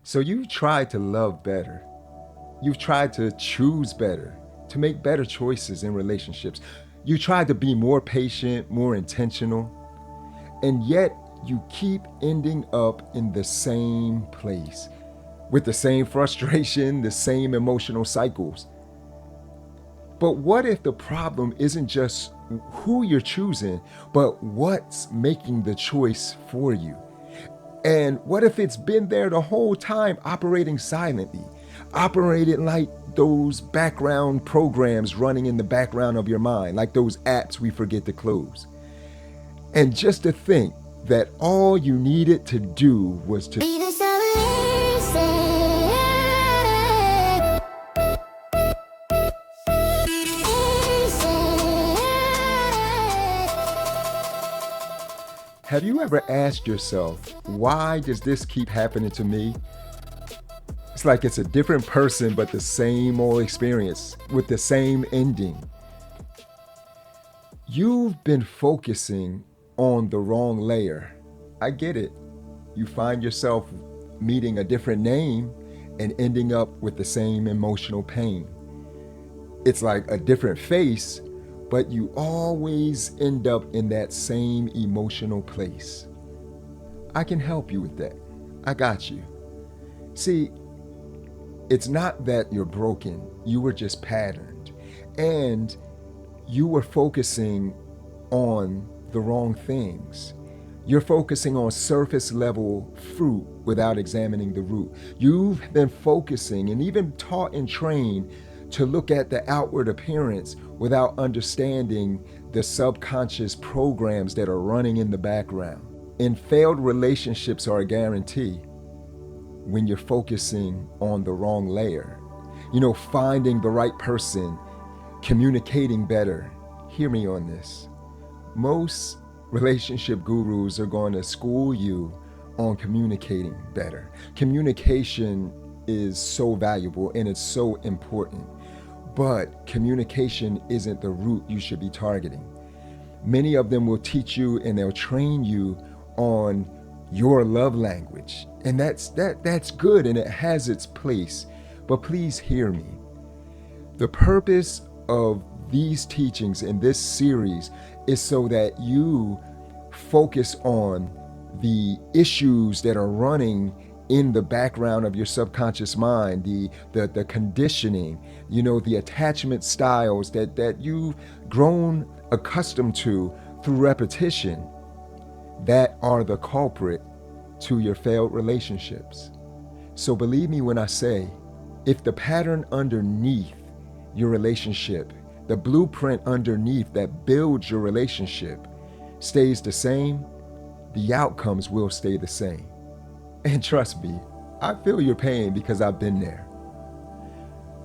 So you've tried to love better. You've tried to choose better, to make better choices in relationships. You tried to be more patient, more intentional, and yet you keep ending up in the same place with the same frustration, the same emotional cycles. But what if the problem isn't just who you're choosing, but what's making the choice for you? And what if it's been there the whole time, operating silently, operating like those background programs running in the background of your mind, like those apps we forget to close? And just to think that all you needed to do was to Be the solution. Have you ever asked yourself, why does this keep happening to me? It's like it's a different person, but the same old experience with the same ending. You've been focusing on the wrong layer. I get it. You find yourself meeting a different name and ending up with the same emotional pain. It's like a different face, but you always end up in that same emotional place. I can help you with that. I got you. See, it's not that you're broken, you were just patterned. And you were focusing on the wrong things. You're focusing on surface level fruit without examining the root. You've been focusing and even taught and trained to look at the outward appearance without understanding the subconscious programs that are running in the background. And failed relationships are a guarantee when you're focusing on the wrong layer. Finding the right person, communicating better. Hear me on this. Most relationship gurus are going to school you on communicating better. Communication is so valuable and it's so important, but communication isn't the route you should be targeting. Many of them will teach you and they'll train you on your love language, and that's good and it has its place, but please hear me. The purpose of these teachings in this series is so that you focus on the issues that are running in the background of your subconscious mind, the conditioning, the attachment styles that you've grown accustomed to through repetition, that are the culprit to your failed relationships. So believe me when I say, if the pattern underneath your relationship, the blueprint underneath that builds your relationship, stays the same, the outcomes will stay the same. And trust me, I feel your pain because I've been there.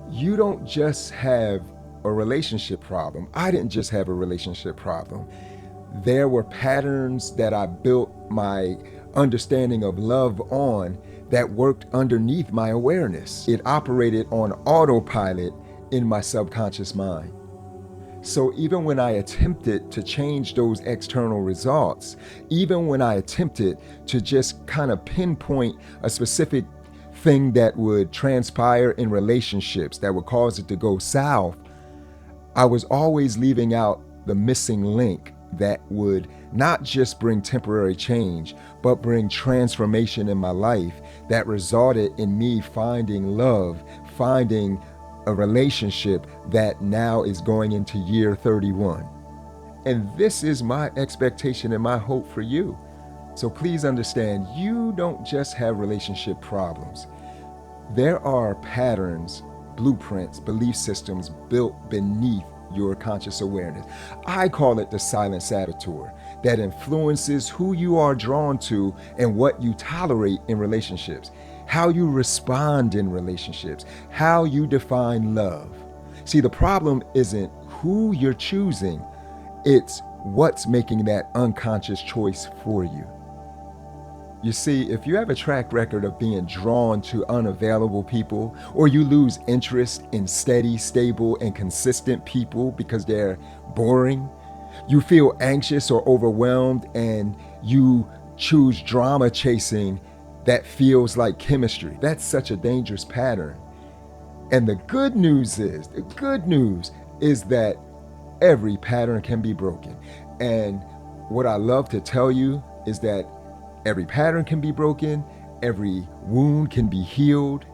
You don't just have a relationship problem. I didn't just have a relationship problem. There were patterns that I built my understanding of love on that worked underneath my awareness. It operated on autopilot in my subconscious mind. So even when I attempted to change those external results, even when I attempted to just kind of pinpoint a specific thing that would transpire in relationships that would cause it to go south, I was always leaving out the missing link that would not just bring temporary change, but bring transformation in my life that resulted in me finding love, finding a relationship that now is going into year 31. And this is my expectation and my hope for you. So please understand, you don't just have relationship problems. There are patterns, blueprints, belief systems built beneath your conscious awareness. I call it the silent saboteur that influences who you are drawn to and what you tolerate in relationships, how you respond in relationships, how you define love. See, the problem isn't who you're choosing, it's what's making that unconscious choice for you. You see, if you have a track record of being drawn to unavailable people, or you lose interest in steady, stable, and consistent people because they're boring, you feel anxious or overwhelmed, and you choose drama chasing that feels like chemistry. That's such a dangerous pattern. And the good news is that every pattern can be broken. And what I love to tell you is that every pattern can be broken, every wound can be healed.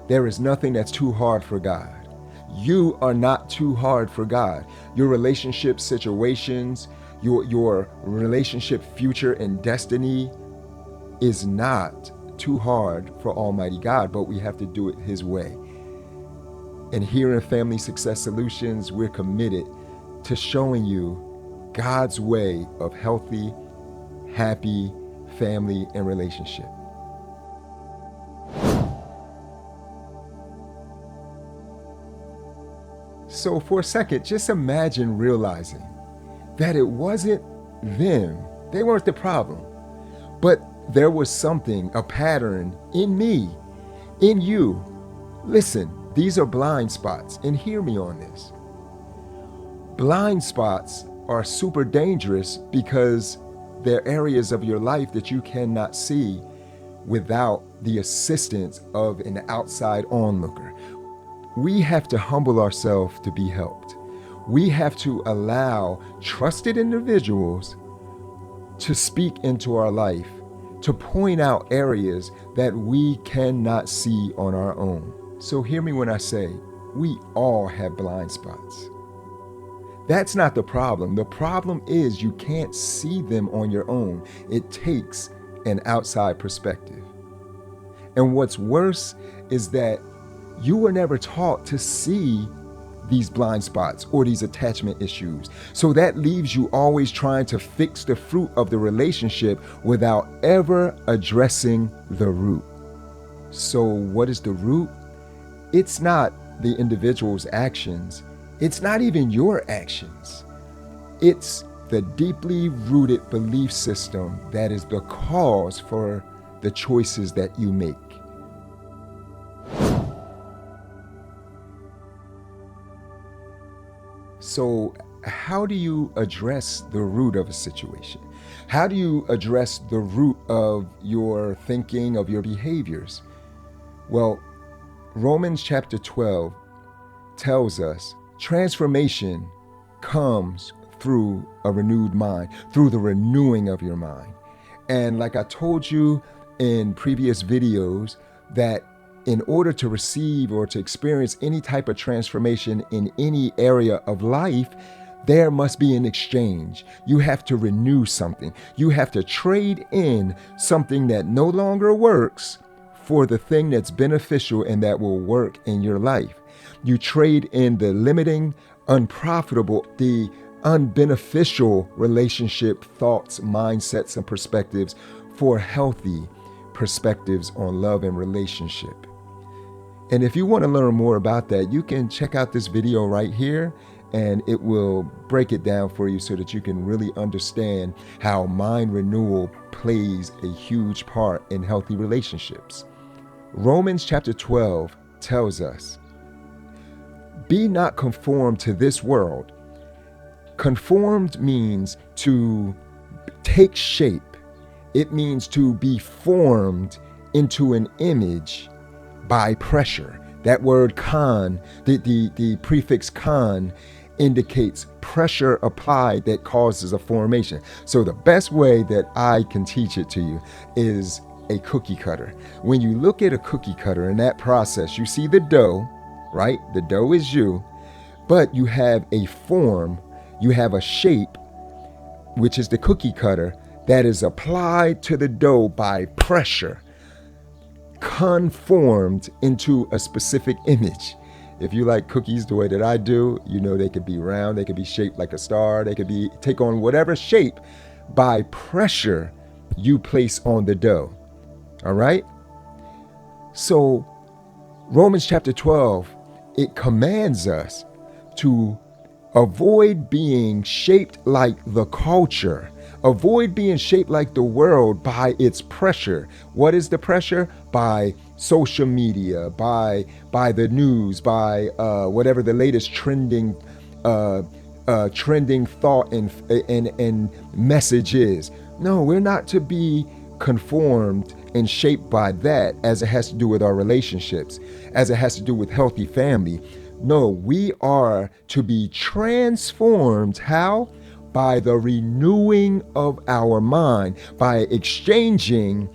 There is nothing that's too hard for God. You are not too hard for God. Your relationship situations, your relationship future and destiny is not too hard for Almighty God, but we have to do it His way. And here in Family Success Solutions, we're committed to showing you God's way of healthy, happy family and relationship. So for a second, just imagine realizing that it wasn't them. They weren't the problem. But there was something, a pattern in me, in you. Listen, these are blind spots, and hear me on this. Blind spots are super dangerous because they're areas of your life that you cannot see without the assistance of an outside onlooker. We have to humble ourselves to be helped. We have to allow trusted individuals to speak into our life, to point out areas that we cannot see on our own. So hear me when I say, we all have blind spots. That's not the problem. The problem is you can't see them on your own. It takes an outside perspective. And what's worse is that you were never taught to see these blind spots or these attachment issues. So that leaves you always trying to fix the fruit of the relationship without ever addressing the root. So what is the root? It's not the individual's actions. It's not even your actions. It's the deeply rooted belief system that is the cause for the choices that you make. So how do you address the root of a situation? How do you address the root of your thinking, of your behaviors? Well, Romans chapter 12 tells us transformation comes through a renewed mind, through the renewing of your mind. And like I told you in previous videos, that in order to receive or to experience any type of transformation in any area of life, there must be an exchange. You have to renew something. You have to trade in something that no longer works for the thing that's beneficial and that will work in your life. You trade in the limiting, unprofitable, the unbeneficial relationship thoughts, mindsets, and perspectives for healthy perspectives on love and relationship. And if you want to learn more about that, you can check out this video right here, and it will break it down for you so that you can really understand how mind renewal plays a huge part in healthy relationships. Romans chapter 12 tells us, be not conformed to this world. Conformed means to take shape. It means to be formed into an image by pressure. That word con, the prefix con, indicates pressure applied that causes a formation. So the best way that I can teach it to you is a cookie cutter. When you look at a cookie cutter in that process, you see the dough, right? The dough is you, but you have a form, you have a shape, which is the cookie cutter, that is applied to the dough by pressure, conformed into a specific image. If you like cookies the way that I do, you know they could be round, they could be shaped like a star, they could take on whatever shape by pressure you place on the dough. All right? So Romans chapter 12, it commands us to avoid being shaped like the culture. Avoid being shaped like the world by its pressure. What is the pressure? By social media, by the news, by whatever the latest trending thought and message is. No, we're not to be conformed and shaped by that as it has to do with our relationships, as it has to do with healthy family. No, we are to be transformed. How? By the renewing of our mind, by exchanging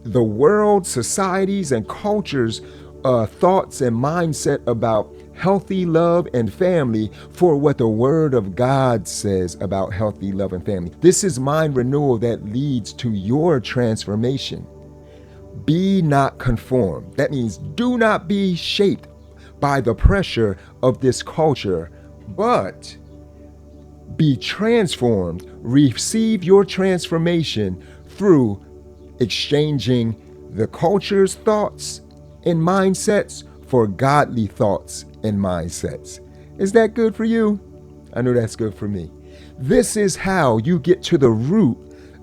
the world, societies, and cultures' thoughts and mindset about healthy love and family for what the Word of God says about healthy love and family. This is mind renewal that leads to your transformation. Be not conformed. That means do not be shaped by the pressure of this culture, but be transformed. Receive your transformation through exchanging the culture's thoughts and mindsets for godly thoughts and mindsets. Is that good for you? I know that's good for me. This is how you get to the root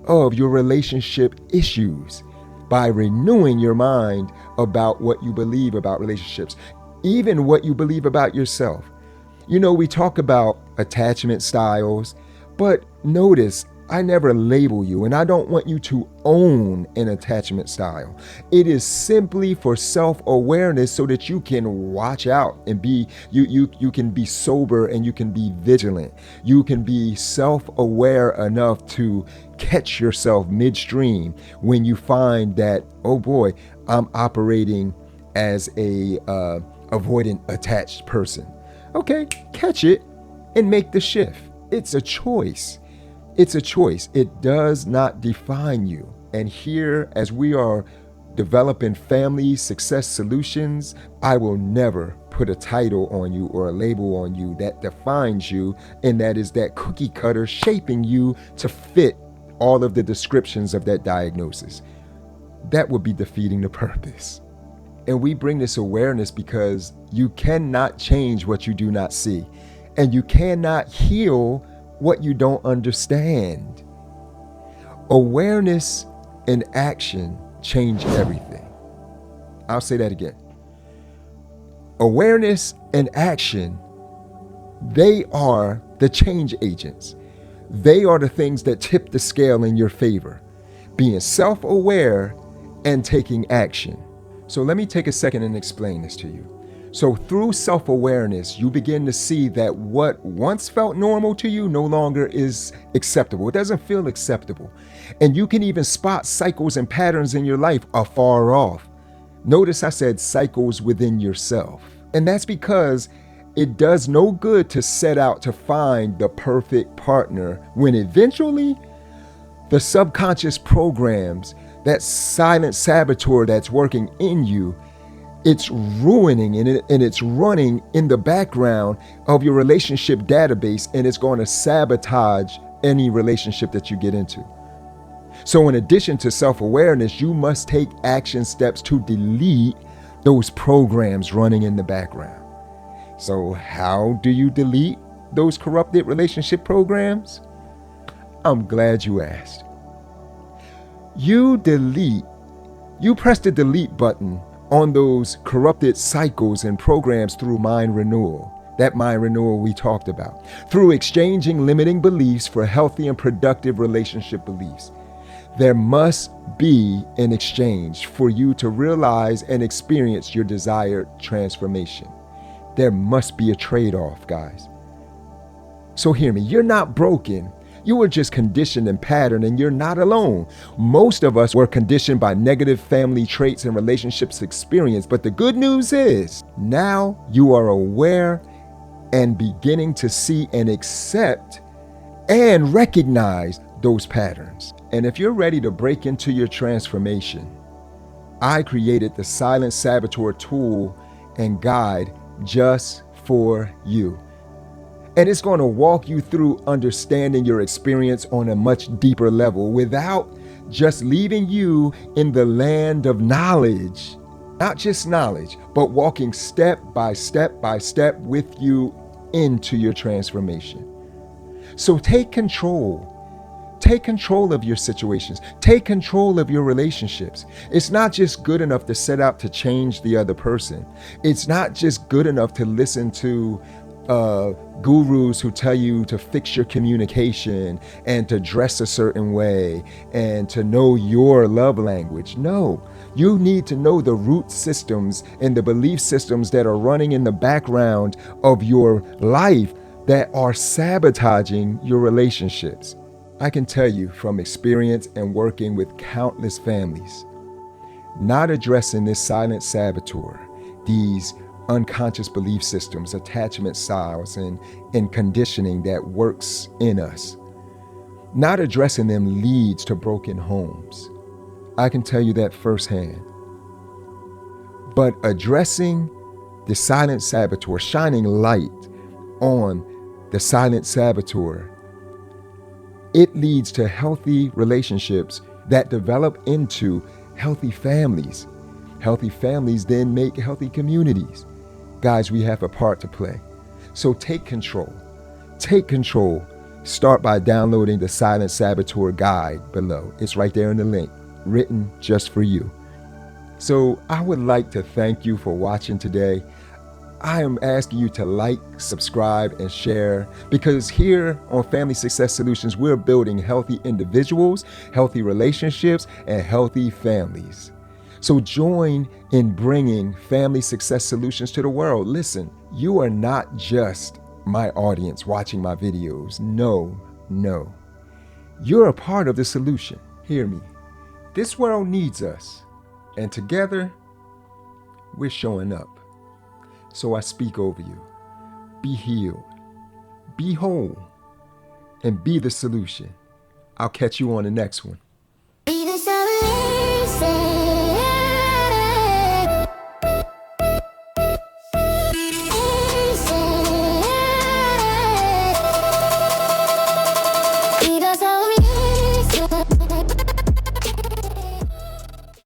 of your relationship issues, by renewing your mind about what you believe about relationships, even what you believe about yourself. You know, we talk about attachment styles, but notice I never label you, and I don't want you to own an attachment style. It is simply for self-awareness so that you can watch out and be, you can be sober and you can be vigilant. You can be self-aware enough to catch yourself midstream when you find that, oh boy, I'm operating as a avoidant attached person. Okay, catch it and make the shift. It's a choice. It's a choice. It does not define you. And here, as we are developing family success solutions, I will never put a title on you or a label on you that defines you, and that is that cookie cutter shaping you to fit all of the descriptions of that diagnosis. That would be defeating the purpose. And we bring this awareness because you cannot change what you do not see, and you cannot heal what you don't understand. Awareness and action change everything. I'll say that again. Awareness and action, they are the change agents. They are the things that tip the scale in your favor. Being self-aware and taking action. So let me take a second and explain this to you. So through self-awareness, you begin to see that what once felt normal to you no longer is acceptable. It doesn't feel acceptable. And you can even spot cycles and patterns in your life afar off. Notice I said cycles within yourself. And that's because it does no good to set out to find the perfect partner when eventually the subconscious programs, that silent saboteur that's working in you, it's ruining and it's running in the background of your relationship database, and it's going to sabotage any relationship that you get into. So in addition to self-awareness, you must take action steps to delete those programs running in the background. So how do you delete those corrupted relationship programs? I'm glad you asked. You press the delete button on those corrupted cycles and programs through mind renewal. That mind renewal we talked about. Through exchanging limiting beliefs for healthy and productive relationship beliefs. There must be an exchange for you to realize and experience your desired transformation. There must be a trade-off, guys. So hear me, you're not broken. You were just conditioned and patterned, and you're not alone. Most of us were conditioned by negative family traits and relationships experience. But the good news is now you are aware and beginning to see and accept and recognize those patterns. And if you're ready to break into your transformation, I created the Silent Saboteur tool and guide just for you. And it's going to walk you through understanding your experience on a much deeper level without just leaving you in the land of knowledge. Not just knowledge, but walking step by step by step with you into your transformation. So take control. Take control of your situations. Take control of your relationships. It's not just good enough to set out to change the other person. It's not just good enough to listen to gurus who tell you to fix your communication and to dress a certain way and to know your love language. No, you need to know the root systems and the belief systems that are running in the background of your life that are sabotaging your relationships. I can tell you from experience and working with countless families, not addressing this silent saboteur, these unconscious belief systems, attachment styles, and conditioning that works in us, not addressing them leads to broken homes. I can tell you that firsthand. But addressing the silent saboteur, shining light on the silent saboteur, it leads to healthy relationships that develop into healthy families. Healthy families then make healthy communities. Guys, we have a part to play. So take control. Take control. Start by downloading the Silent Saboteur Guide below. It's right there in the link, written just for you. So I would like to thank you for watching today. I am asking you to like, subscribe, and share, because here on Family Success Solutions, we're building healthy individuals, healthy relationships, and healthy families. So join in bringing family success solutions to the world. Listen, you are not just my audience watching my videos. No. You're a part of the solution. Hear me. This world needs us, and together, we're showing up. So I speak over you. Be healed, be whole, and be the solution. I'll catch you on the next one.